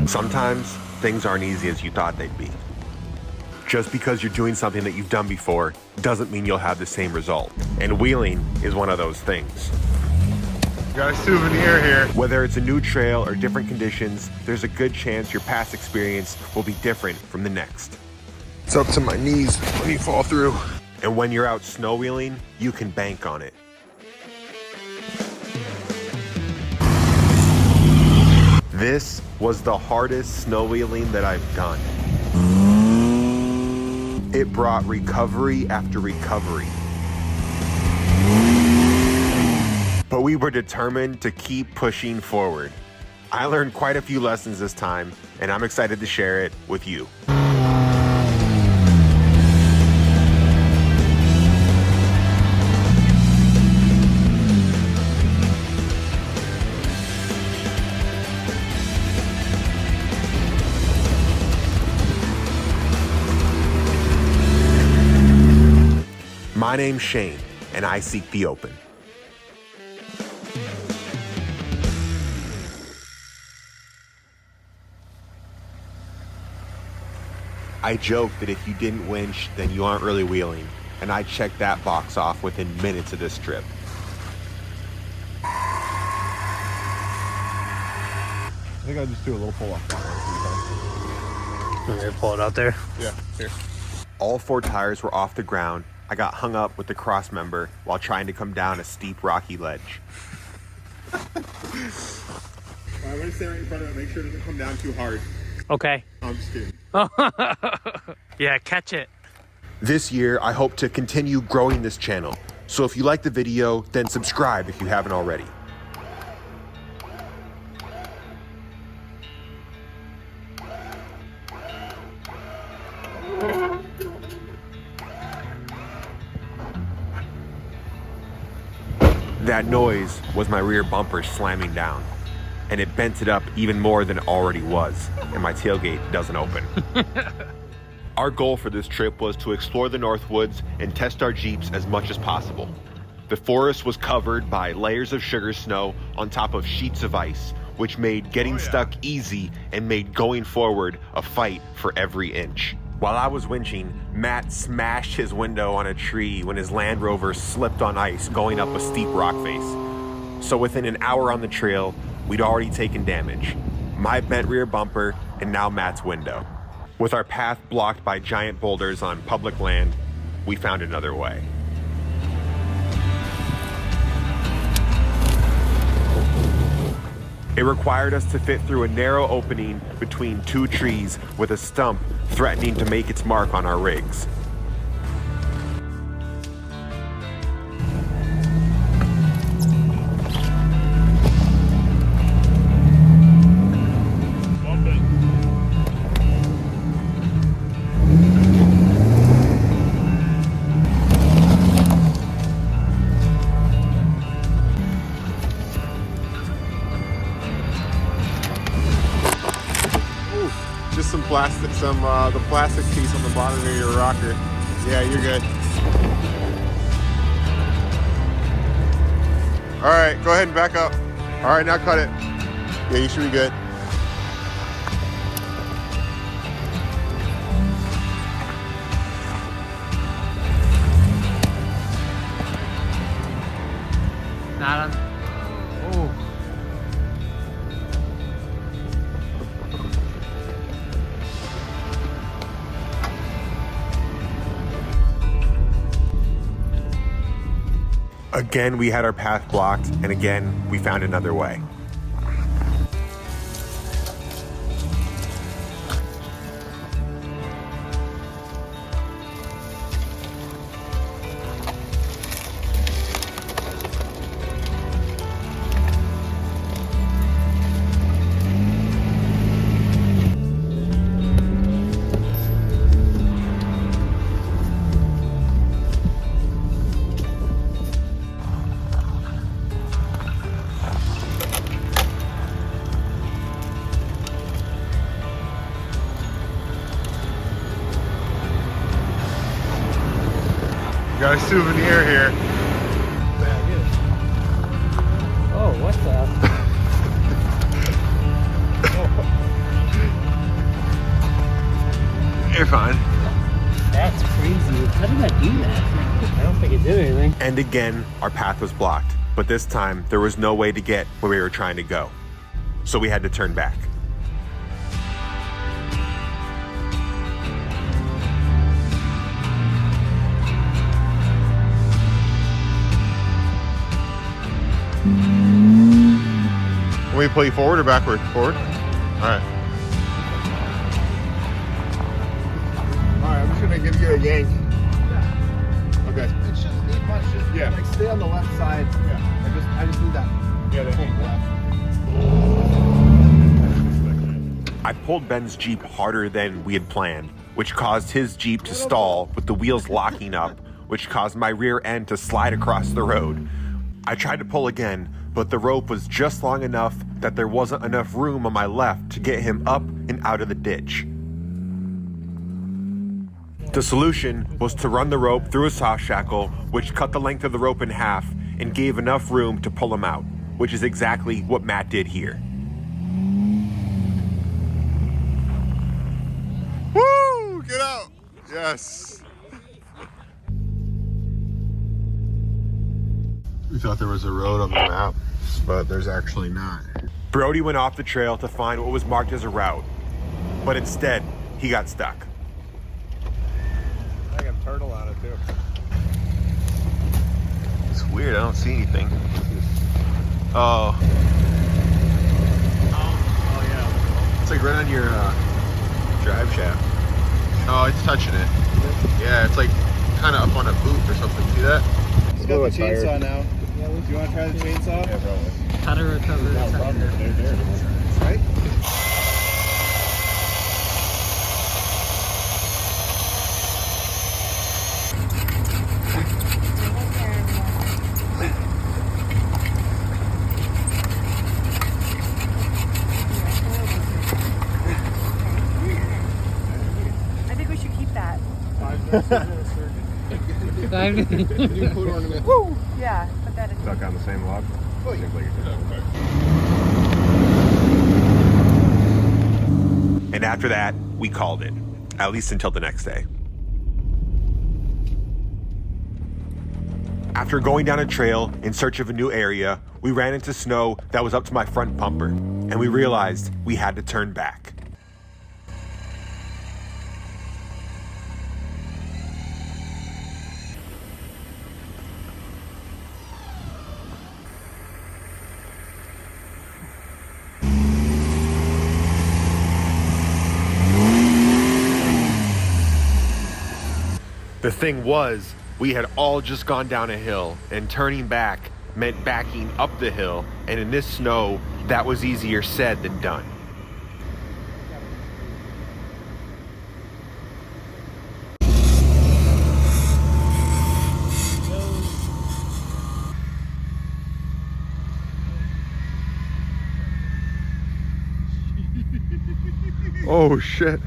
Sometimes things aren't easy as you thought they'd be. Just because you're doing something that you've done before doesn't mean you'll have the same result. And wheeling is one of those things. Got a souvenir here. Whether it's a new trail or different conditions, there's a good chance your past experience will be different from the next. It's up to my knees when you fall through. And when you're out snow wheeling, you can bank on it. This was the hardest snow wheeling that I've done. It brought recovery after recovery. But we were determined to keep pushing forward. I learned quite a few lessons this time, and I'm excited to share it with you. My name's Shane, and I seek the open. I joke that if you didn't winch, then you aren't really wheeling, and I checked that box off within minutes of this trip. I think I'll just do a little pull off. I'm gonna pull it out there. Yeah, here. All 4 tires were off the ground. I got hung up with the cross member while trying to come down a steep, rocky ledge. I'm gonna stay right in front of it, make sure it doesn't come down too hard. Okay. I'm just kidding. Yeah, catch it. This year, I hope to continue growing this channel. So if you like the video, then subscribe if you haven't already. That noise was my rear bumper slamming down, and it bent it up even more than it already was, and my tailgate doesn't open. Our goal for this trip was to explore the Northwoods and test our Jeeps as much as possible. The forest was covered by layers of sugar snow on top of sheets of ice, which made getting stuck easy and made going forward a fight for every inch. While I was winching, Matt smashed his window on a tree when his Land Rover slipped on ice going up a steep rock face. So within an hour on the trail, we'd already taken damage. My bent rear bumper and now Matt's window. With our path blocked by giant boulders on public land, we found another way. It required us to fit through a narrow opening between 2 trees with a stump threatening to make its mark on our rigs. Just some plastic, the plastic piece on the bottom of your rocker. Yeah, you're good. All right, go ahead and back up. All right, now cut it. Yeah, you should be good. Not on. Oh. Again, we had our path blocked, and again, we found another way. Got a souvenir here. Oh, what the? And again, our path was blocked, but this time there was no way to get where we were trying to go. So we had to turn back. Can we pull you forward or backward? Forward? Alright. Alright, I'm just gonna give you a yank. Okay. It shouldn't need much. Just Yeah. like stay on the left side. Yeah. I just need that. Yeah, that yank. I pulled Ben's Jeep harder than we had planned, which caused his Jeep to stall with the wheels locking up, which caused my rear end to slide across the road. I tried to pull again, but the rope was just long enough that there wasn't enough room on my left to get him up and out of the ditch. The solution was to run the rope through a soft shackle, which cut the length of the rope in half and gave enough room to pull him out, which is exactly what Matt did here. Woo! Get out! Yes! We thought there was a road on the map, but there's actually not. Brody went off the trail to find what was marked as a route, but instead, he got stuck. I got a turtle on it too. It's weird, I don't see anything. Oh. Oh yeah. It's like right on your drive shaft. Oh, it's touching it. Yeah, it's like kind of up on a boot or something. See that? He's got the chainsaw now. Do you want to try the chainsaw? Yeah, probably. How to recover the tire. Right? I think we should keep that. Woo! Yeah, put that in. Stuck on the same log? Seems like it could. And after that, we called it, at least until the next day. After going down a trail in search of a new area, we ran into snow that was up to my front bumper, and we realized we had to turn back. The thing was, we had all just gone down a hill, and turning back meant backing up the hill, and in this snow, that was easier said than done. Oh shit.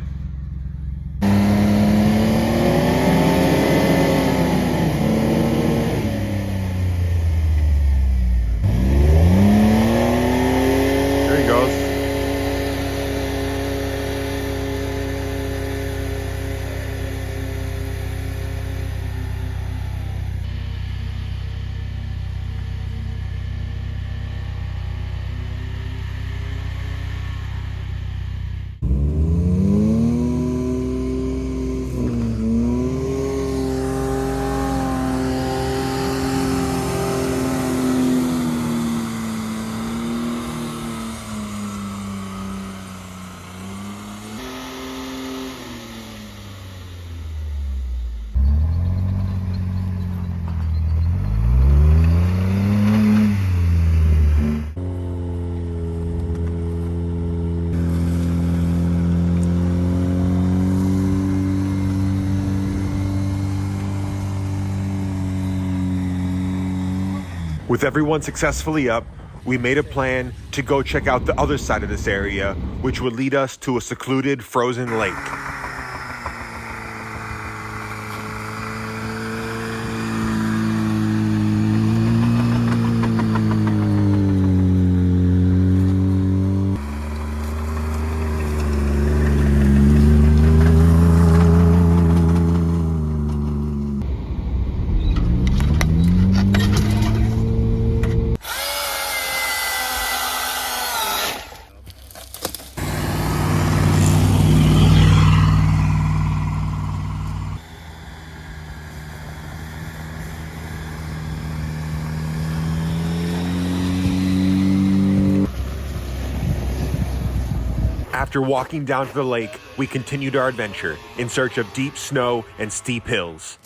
There he goes. With everyone successfully up, we made a plan to go check out the other side of this area, which would lead us to a secluded frozen lake. After walking down to the lake, we continued our adventure in search of deep snow and steep hills.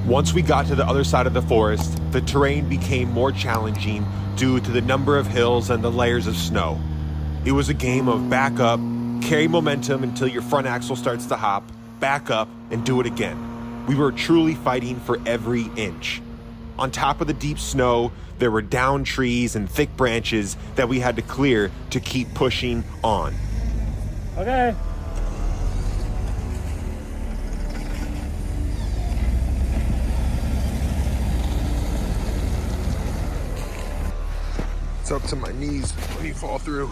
Once we got to the other side of the forest, the terrain became more challenging due to the number of hills and the layers of snow. It was a game of back up, carry momentum until your front axle starts to hop, back up, and do it again. We were truly fighting for every inch. On top of the deep snow, there were downed trees and thick branches that we had to clear to keep pushing on. Okay. It's up to my knees when you fall through.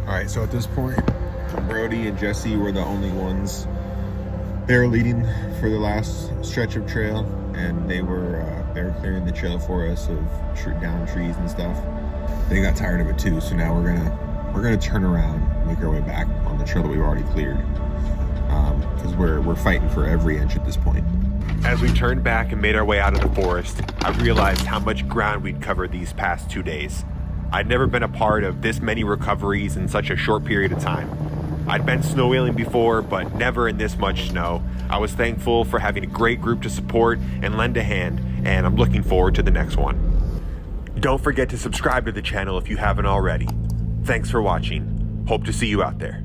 All right, so at this point, Brody and Jesse were the only ones. They were leading for the last stretch of trail, and they were clearing the trail for us of down trees and stuff. They got tired of it too, so now we're gonna turn around, and make our way back on the trail that we've already cleared, because we're fighting for every inch at this point. As we turned back and made our way out of the forest, I realized how much ground we'd covered these past 2 days. I'd never been a part of this many recoveries in such a short period of time. I'd been snowwheeling before, but never in this much snow. I was thankful for having a great group to support and lend a hand, and I'm looking forward to the next one. Don't forget to subscribe to the channel if you haven't already. Thanks for watching. Hope to see you out there.